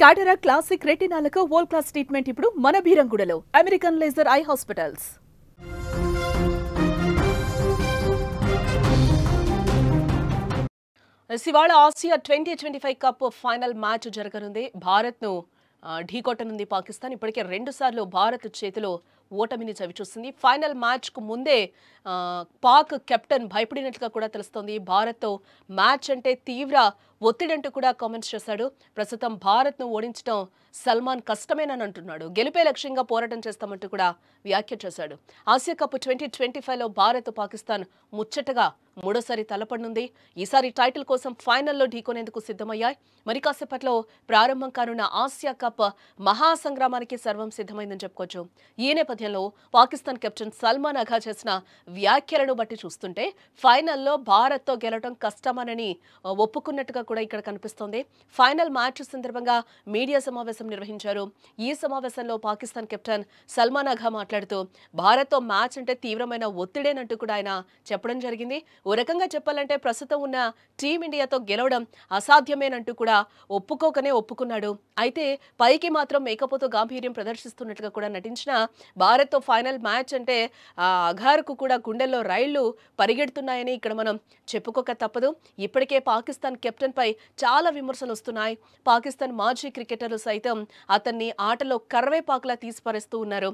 టాటరా classic రెటినాలకు world class treatment ఇప్పుడు మన బీరంగూడలో American laser eye hospitals. ఇవాళ ఆసియా 2025 కప్ ఫైనల్ మ్యాచ్ జరగనుంది. భారత్ను ఢీకొట్టనుంది పాకిస్తాన్. ఇప్పటికే 2 సార్లు భారత్ చేతిలో ఓటమిని చవిచూస్తుంది. ఫైనల్ మ్యాచ్కు ముందే పాక్ కెప్టెన్ భయపడినట్లుగా కూడా తెలుస్తోంది. భారత్తో మ్యాచ్ అంటే తీవ్ర ఒత్తిడంటూ కూడా కామెంట్స్ చేశాడు. ప్రస్తుతం భారత్ను ఓడించడం సల్మాన్ కష్టమేనని అంటున్నాడు. గెలిపే లక్ష్యంగా పోరాటం చేస్తామంటూ కూడా వ్యాఖ్య చేశాడు. ఆసియా కప్ 2025లో భారత్ పాకిస్తాన్ ముచ్చటగా మూడోసారి తలపడనుంది. ఈసారి టైటిల్ కోసం ఫైనల్లో ఢీకొనేందుకు సిద్ధమయ్యాయి. మరి కాసేపట్లో ప్రారంభం కానున్న ఆసియా కప్ మహాసంగ్రామానికి సర్వం సిద్ధమైందని చెప్పుకోవచ్చు. ఈ నేపథ్యంలో పాకిస్తాన్ కెప్టెన్ సల్మాన్ అఘా చేసిన వ్యాఖ్యలను బట్టి చూస్తుంటే ఫైనల్లో భారత్తో గెలవడం కష్టమనని ఒప్పుకున్నట్టుగా కూడా ఇక్కడ కనిపిస్తోంది. ఫైనల్ మ్యాచ్ సందర్భంగా మీడియా సమావేశం నిర్వహించారు. ఈ సమావేశంలో పాకిస్తాన్ కెప్టెన్ సల్మాన్ అఘా మాట్లాడుతూ భారత్తో మ్యాచ్ అంటే తీవ్రమైన ఒత్తిడేనంటూ కూడా ఆయన చెప్పడం జరిగింది. ఓ రకంగా చెప్పాలంటే ప్రస్తుతం ఉన్న టీమిండియాతో గెలవడం అసాధ్యమేనంటూ కూడా ఒప్పుకున్నాడు. అయితే పైకి మాత్రం మేకపోతూ గాంభీర్యం ప్రదర్శిస్తున్నట్టుగా కూడా నటించిన భారత్తో ఫైనల్ మ్యాచ్ అంటే అఘార్కు కూడా గుండెల్లో రైళ్లు పరిగెడుతున్నాయని ఇక్కడ మనం చెప్పుకోక తప్పదు. ఇప్పటికే పాకిస్తాన్ కెప్టెన్ పై చాలా విమర్శలు వస్తున్నాయి. పాకిస్తాన్ మాజీ క్రికెటర్లు సైతం అతన్ని ఆటలో కర్వేపాకులా తీసిపారేస్తూ ఉన్నారు.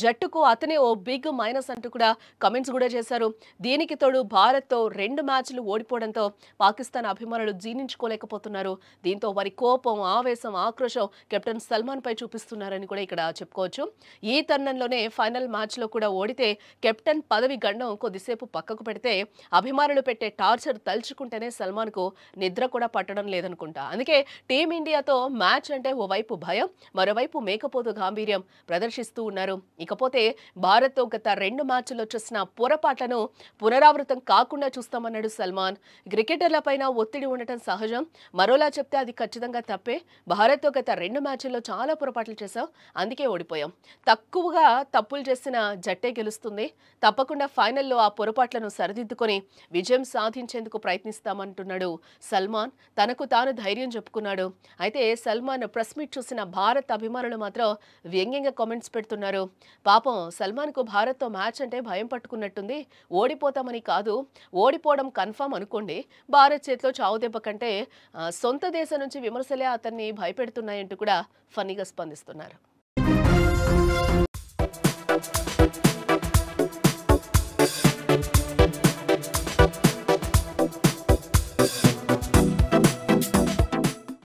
జట్టుకు అతనే ఓ బిగ్ మైనస్ అంటూ కూడా కమెంట్స్ కూడా చేశారు. దీనికి తోడు భారత్తో 2 మ్యాచ్లు ఓడిపోవడంతో పాకిస్తాన్ అభిమానులు జీర్ణించుకోలేకపోతున్నారు. దీంతో వారి కోపం, ఆవేశం, ఆక్రోశం కెప్టెన్ సల్మాన్ పై చూపిస్తున్నారని కూడా ఇక్కడ చెప్పుకోవచ్చు. ఈ తరుణంలోనే ఫైనల్ మ్యాచ్లో కూడా ఓడితే కెప్టెన్ పదవి గండం కొద్దిసేపు పక్కకు పెడితే అభిమానులు పెట్టే టార్చర్ తలుచుకుంటేనే సల్మాన్కు నిద్ర కూడా పట్టడం లేదనుకుంటా. అందుకే టీమిండియాతో మ్యాచ్ అంటే ఓవైపు భయం, మరోవైపు మేకపోతు గాంభీర్యం ప్రదర్శిస్తూ ఉన్నారు. ఇకపోతే భారత్తో గత 2 మ్యాచ్ల్లో చేసిన పొరపాట్లను పునరావృతం కాకుండా చూస్తామన్నాడు సల్మాన్. క్రికెటర్లపైన ఒత్తిడి ఉండటం సహజం, మరోలా చెప్తే అది ఖచ్చితంగా తప్పే. భారత్తో గత 2 మ్యాచ్ల్లో చాలా పొరపాట్లు చేశాం, అందుకే ఓడిపోయాం. తక్కువగా తప్పులు చేసిన జట్టే గెలుస్తుంది. తప్పకుండా ఫైనల్లో ఆ పొరపాట్లను సరిదిద్దుకొని విజయం సాధించేందుకు ప్రయత్నిస్తామంటున్నాడు సల్మాన్. తనకు తాను ధైర్యం చెప్పుకున్నాడు. అయితే సల్మాన్ ప్రెస్ మీట్ చూసిన భారత్ అభిమానులు మాత్రం వ్యంగ్యంగా కామెంట్స్ పెడుతున్నారు. పాపం సల్మాన్కు భారత్తో మ్యాచ్ అంటే భయం పట్టుకున్నట్టుంది. ఓడిపోతామని కాదు, ఓడిపోవడం కన్ఫర్మ్ అనుకోండి. భారత్ చేతిలో చావు దెబ్బ కంటే సొంత దేశం నుంచి విమర్శలే అతన్ని భయపెడుతున్నాయంటూ కూడా ఫన్నీగా స్పందిస్తున్నారు.